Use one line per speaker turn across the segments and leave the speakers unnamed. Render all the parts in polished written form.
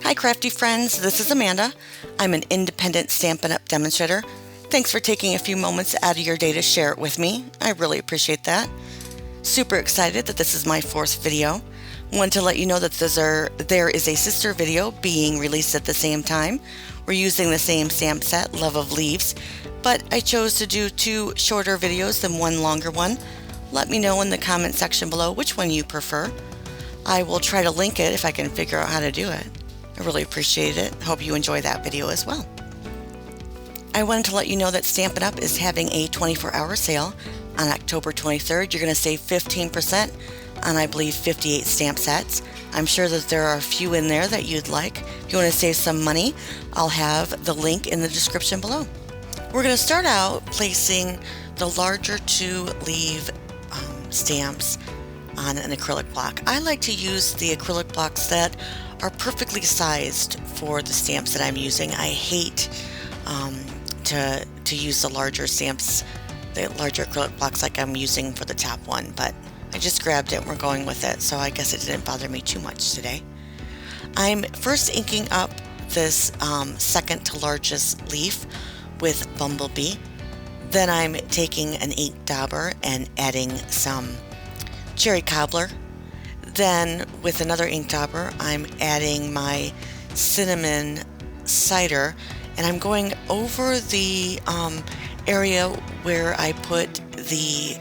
Hi crafty friends, this is Amanda. I'm an independent Stampin' Up! Demonstrator. Thanks for taking a few moments out of your day to share it with me. I really appreciate that. Super excited that this is my fourth video. Want to let you know that there is a sister video being released at the same time. We're using the same stamp set, Love of Leaves, but I chose to do two shorter videos than one longer one. Let me know in the comment section below which one you prefer. I will try to link it if I can figure out how to do it. I really appreciate it. Hope you enjoy that video as well. I wanted to let you know that Stampin' Up! Is having a 24-hour sale on October 23rd. You're going to save 15% on, I believe, 58 stamp sets. I'm sure that there are a few in there that you'd like. If you want to save some money, I'll have the link in the description below. We're going to start out placing the larger two leaf stamps on an acrylic block. I like to use the acrylic blocks that are perfectly sized for the stamps that I'm using. I hate to use the larger stamps, the larger acrylic blocks like I'm using for the top one, but I just grabbed it and we're going with it, so I guess it didn't bother me too much today. I'm first inking up this second to largest leaf with Bumblebee. Then I'm taking an ink dauber and adding some cherry cobbler. Then with another ink dauber, I'm adding my cinnamon cider, and I'm going over the area where I put the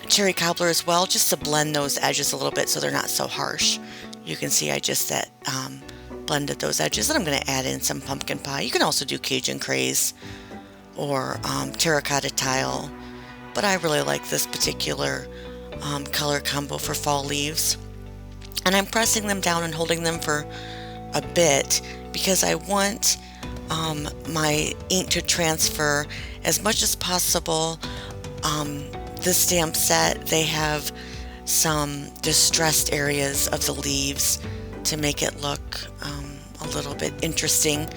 cherry cobbler as well, just to blend those edges a little bit so they're not so harsh. You can see I just blended those edges, and I'm going to add in some pumpkin pie. You can also do Cajun craze or terracotta tile, but I really like this particular color combo for fall leaves. And I'm pressing them down and holding them for a bit because I want my ink to transfer as much as possible. This stamp set, they have some distressed areas of the leaves to make it look a little bit interesting,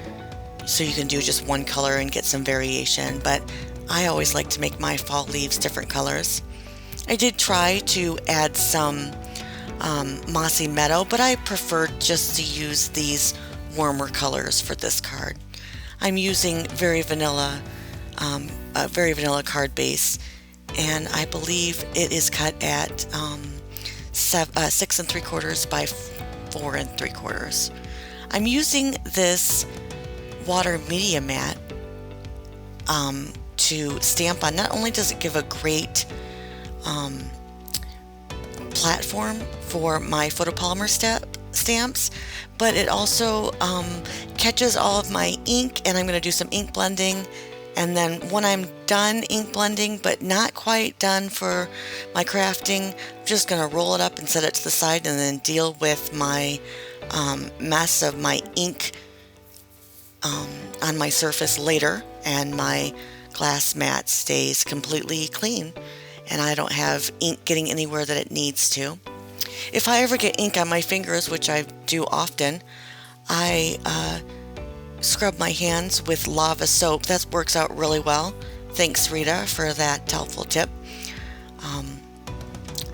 so you can do just one color and get some variation, but I always like to make my fall leaves different colors. I did try to add some mossy meadow, but I prefer just to use these warmer colors for this card. I'm using a very vanilla card base, and I believe it is cut at 6 3/4 by 4 3/4. I'm using this water media mat to stamp on. Not only does it give a great platform for my photopolymer stamps, but it also catches all of my ink, and I'm going to do some ink blending. And then when I'm done ink blending, but not quite done for my crafting, I'm just going to roll it up and set it to the side and then deal with my mess of my ink on my surface later, and my glass mat stays completely clean and I don't have ink getting anywhere that it needs to. If I ever get ink on my fingers, which I do often, I scrub my hands with lava soap. That works out really well. Thanks, Rita, for that helpful tip.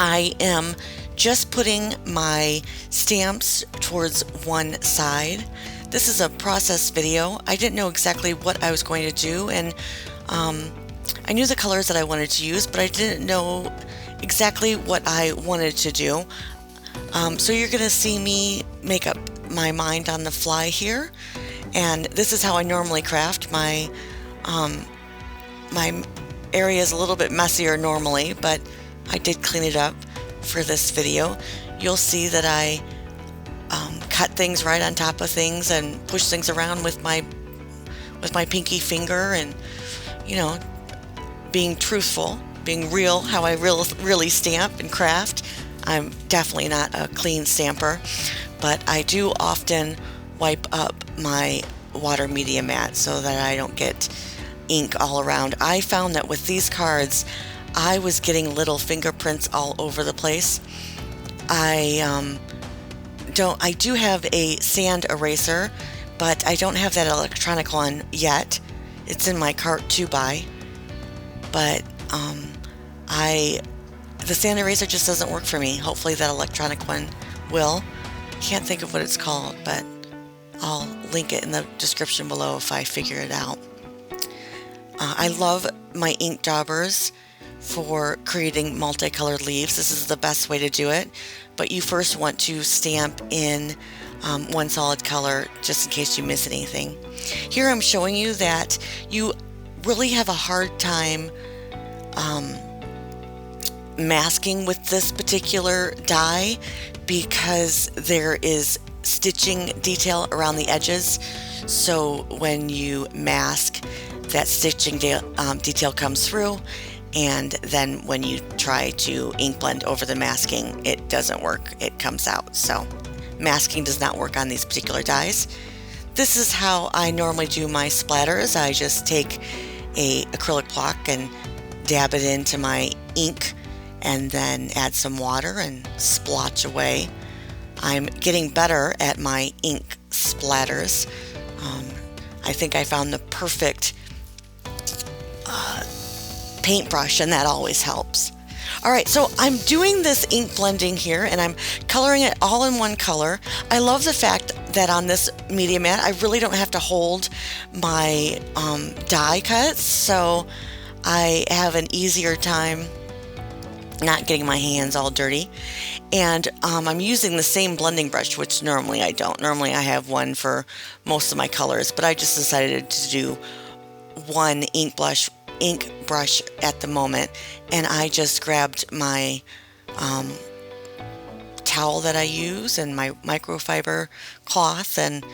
I am just putting my stamps towards one side. This is a process video. I didn't know exactly what I was going to do, and I knew the colors that I wanted to use, but I didn't know exactly what I wanted to do. So you're going to see me make up my mind on the fly here, and this is how I normally craft. My area is a little bit messier normally, but I did clean it up for this video. You'll see that I cut things right on top of things and push things around with my pinky finger, and you know, being truthful, being real, how I really stamp and craft. I'm definitely not a clean stamper, but I do often wipe up my water media mat so that I don't get ink all around. I found that with these cards, I was getting little fingerprints all over the place. I do have a sand eraser, but I don't have that electronic one yet. It's in my cart to buy, but the sand eraser just doesn't work for me. Hopefully that electronic one will. Can't think of what it's called, but I'll link it in the description below if I figure it out. I love my ink daubers for creating multicolored leaves. This is the best way to do it, but you first want to stamp in one solid color just in case you miss anything. Here I'm showing you that you really have a hard time masking with this particular die because there is stitching detail around the edges. So when you mask, that stitching detail comes through, and then when you try to ink blend over the masking, it doesn't work. It comes out. So masking does not work on these particular dies. This is how I normally do my splatters. I just take a acrylic block and dab it into my ink and then add some water and splotch away. I'm getting better at my ink splatters. I think I found the perfect paintbrush, and that always helps. Alright, so I'm doing this ink blending here and I'm coloring it all in one color. I love the fact that on this media mat I really don't have to hold my die cuts, so I have an easier time not getting my hands all dirty. And I'm using the same blending brush, which normally I don't. Normally I have one for most of my colors, but I just decided to do one ink brush at the moment, and I just grabbed my towel that I use and my microfiber cloth and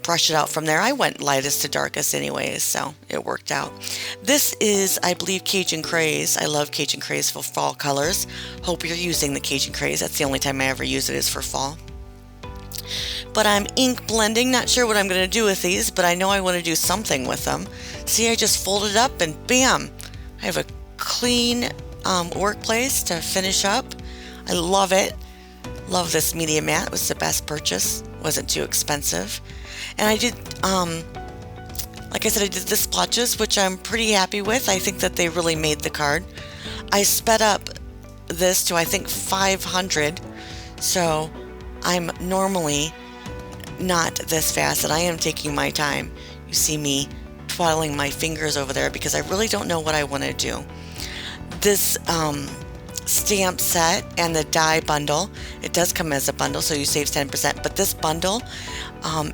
brushed it out from there. I went lightest to darkest anyways, so it worked out. This is, I believe, Cajun Craze. I love Cajun Craze for fall colors. Hope you're using the Cajun Craze. That's the only time I ever use it is for fall. But I'm ink blending, not sure what I'm going to do with these, but I know I want to do something with them. See, I just fold it up and bam! I have a clean workplace to finish up. I love it. Love this media mat. It was the best purchase. Wasn't too expensive. And I did, like I said, I did the splotches, which I'm pretty happy with. I think that they really made the card. I sped up this to, I think, 500. So I'm normally not this fast, and I am taking my time. You see me twiddling my fingers over there because I really don't know what I want to do. This stamp set and the die bundle, it does come as a bundle, so you save 10%, but this bundle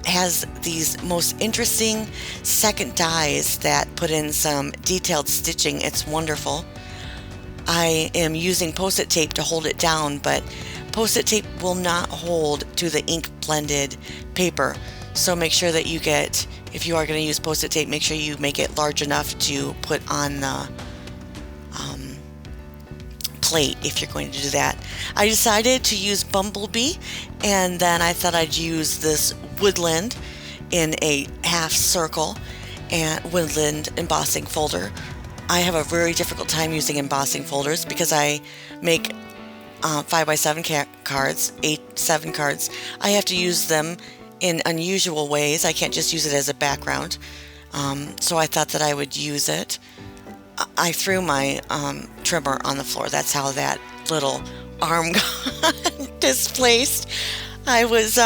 has these most interesting second dies that put in some detailed stitching. It's wonderful. I am using post-it tape to hold it down, but post-it tape will not hold to the ink blended paper. So make sure that you get, if you are going to use post-it tape, make sure you make it large enough to put on the plate if you're going to do that. I decided to use Bumblebee, and then I thought I'd use this woodland in a half circle and woodland embossing folder. I have a very difficult time using embossing folders because I make 5x7 cards, 7 cards. I have to use them in unusual ways. I can't just use it as a background. So I thought that I would use it. I threw my trimmer on the floor. That's how that little arm got displaced. I was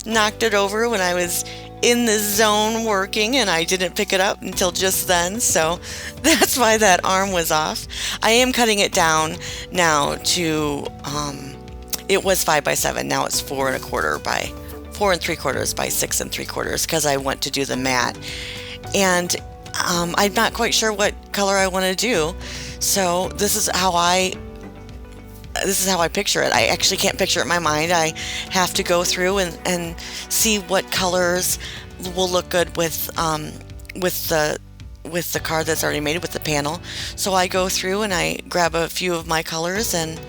knocked it over when I was in the zone working, and I didn't pick it up until just then, so that's why that arm was off. I am cutting it down now to it was 5x7, now it's 4 3/4 by 6 3/4 because I want to do the mat, and I'm not quite sure what color I want to do, so this is how I picture it. I actually can't picture it in my mind. I have to go through and see what colors will look good with the card that's already made, with the panel. So I go through and I grab a few of my colors and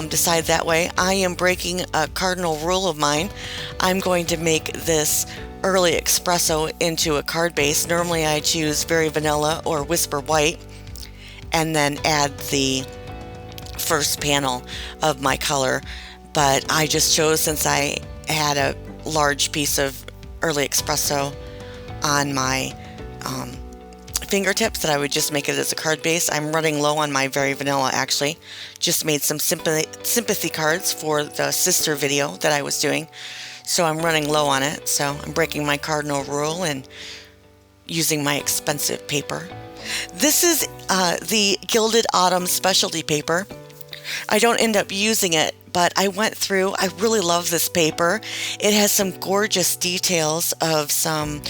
decide that way. I am breaking a cardinal rule of mine. I'm going to make this early espresso into a card base. Normally I choose Very Vanilla or Whisper White and then add the first panel of my color, but I just chose, since I had a large piece of early espresso on my fingertips that I would just make it as a card base. I'm running low on my Very Vanilla actually. Just made some sympathy cards for the sister video that I was doing. So I'm running low on it. So I'm breaking my cardinal rule and using my expensive paper. This is the Gilded Autumn specialty paper. I don't end up using it, but I went through, I really love this paper. It has some gorgeous details of some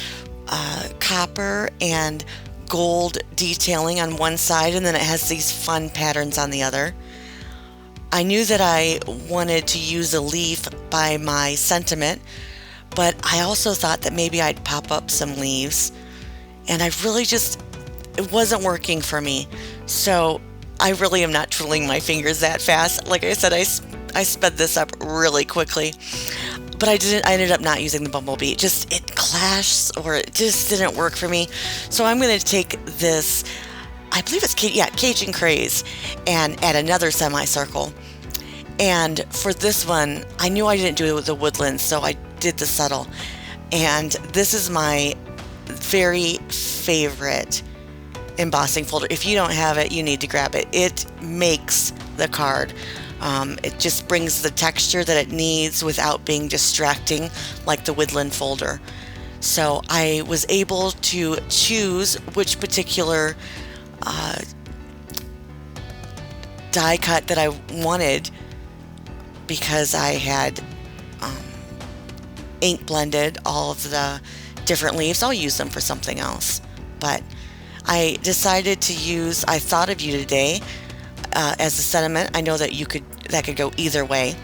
copper and gold detailing on one side, and then it has these fun patterns on the other. I knew that I wanted to use a leaf by my sentiment, but I also thought that maybe I'd pop up some leaves, and I really just, it wasn't working for me. So I really am not twiddling my fingers that fast. Like I said, I sped this up really quickly, but I ended up not using the bumblebee. It clashed, or it just didn't work for me. So I'm going to take this, I believe it's Cajun Craze, and add another semicircle. And for this one, I knew I didn't do it with the woodlands, so I did the subtle. And this is my very favorite embossing folder. If you don't have it, you need to grab it. It makes the card. It just brings the texture that it needs without being distracting like the woodland folder. So I was able to choose which particular die cut that I wanted, because I had ink blended all of the different leaves. I'll use them for something else, but I decided to use I Thought of You Today as a sentiment. I know that that could go either way,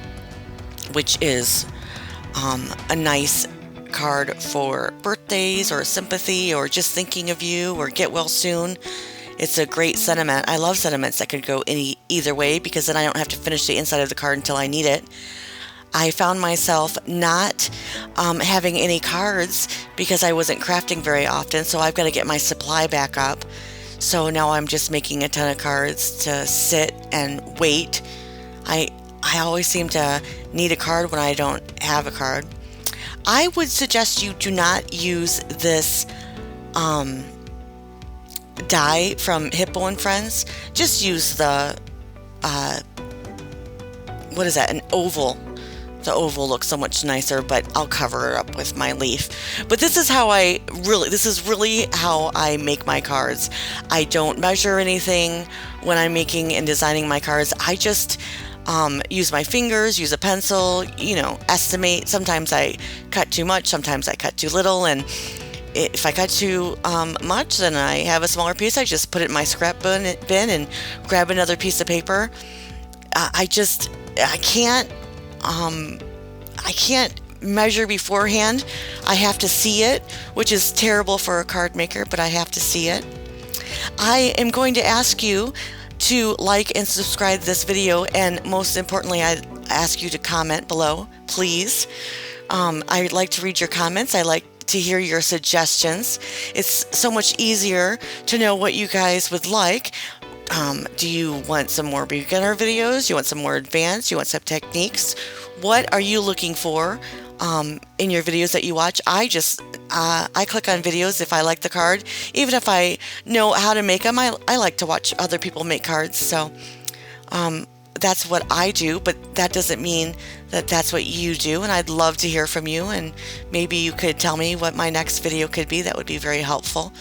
which is a nice card for birthdays or sympathy or just thinking of you or get well soon. It's a great sentiment. I love sentiments that could go either way, because then I don't have to finish the inside of the card until I need it. I found myself not having any cards because I wasn't crafting very often, so I've got to get my supply back up. So now I'm just making a ton of cards to sit and wait. I always seem to need a card when I don't have a card. I would suggest you do not use this die from Hippo and Friends. Just use the what is that? An oval. The oval looks so much nicer, but I'll cover it up with my leaf. But this is really how I make my cards. I don't measure anything when I'm making and designing my cards. I just use my fingers, use a pencil, estimate. Sometimes I cut too much, sometimes I cut too little, and if I cut too much, then I have a smaller piece. I just put it in my scrap bin and grab another piece of paper. I can't measure beforehand. I have to see it, which is terrible for a card maker, but I have to see it. I am going to ask you to like and subscribe this video, and most importantly, I ask you to comment below, please. I like to read your comments. I like to hear your suggestions. It's so much easier to know what you guys would like. Do you want some more beginner videos? You want some more advanced? You want some techniques? What are you looking for in your videos that you watch? I click on videos if I like the card. Even if I know how to make them, I like to watch other people make cards. So that's what I do, but that doesn't mean that that's what you do, and I'd love to hear from you, and maybe you could tell me what my next video could be. That would be very helpful.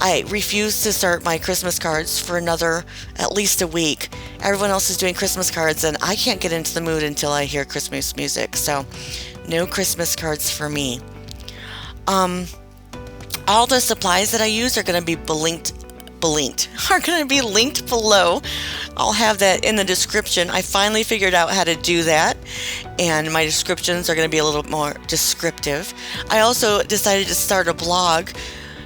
I refuse to start my Christmas cards for at least a week. Everyone else is doing Christmas cards, and I can't get into the mood until I hear Christmas music, so no Christmas cards for me. All the supplies that I use are going to be linked below. I'll have that in the description. I finally figured out how to do that, and my descriptions are going to be a little more descriptive. I also decided to start a blog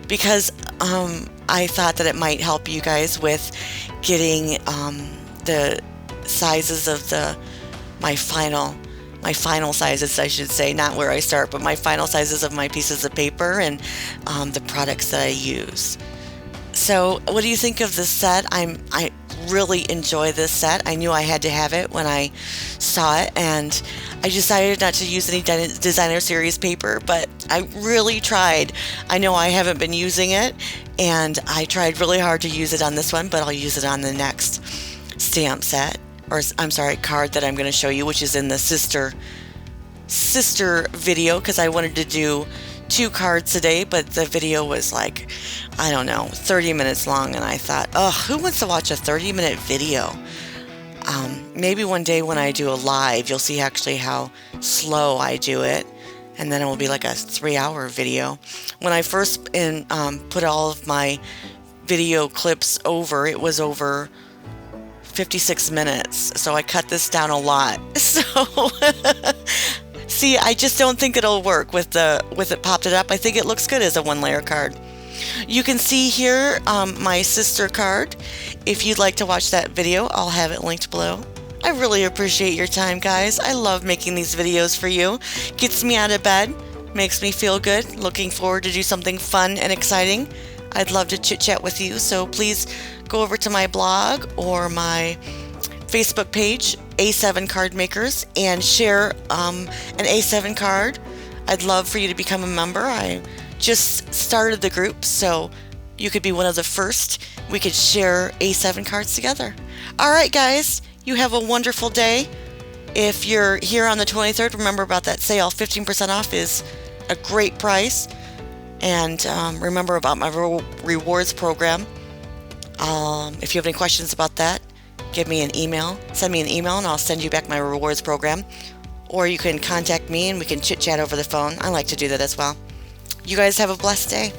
because I thought that it might help you guys with getting the sizes of my final sizes, I should say, not where I start, but my final sizes of my pieces of paper and the products that I use. So what do you think of this set? I really enjoy this set. I knew I had to have it when I saw it, and I decided not to use any designer series paper, but I really tried. I know I haven't been using it, and I tried really hard to use it on this one, but I'll use it on the next stamp set, or I'm sorry, card that I'm going to show you, which is in the sister video, because I wanted to do 2 cards today, but the video was like, I don't know, 30 minutes long, and I thought, oh, who wants to watch a 30-minute video? Maybe one day when I do a live, you'll see actually how slow I do it, and then it will be like a 3-hour video. When I first put all of my video clips over, it was over 56 minutes, so I cut this down a lot. So see, I just don't think it'll work with it popped it up. I think it looks good as a 1-layer card. You can see here my sister card. If you'd like to watch that video, I'll have it linked below. I really appreciate your time, guys. I love making these videos for you. Gets me out of bed, makes me feel good, looking forward to do something fun and exciting. I'd love to chit chat with you, so please go over to my blog or my Facebook page, A7 Card Makers, and share an A7 card. I'd love for you to become a member. I just started the group, so you could be one of the first. We could share A7 cards together. All right, guys, you have a wonderful day. If you're here on the 23rd, remember about that sale. 15% off is a great price. And remember about my rewards program. If you have any questions about that, give me an email. Send me an email and I'll send you back my rewards program. Or you can contact me and we can chit chat over the phone. I like to do that as well. You guys have a blessed day.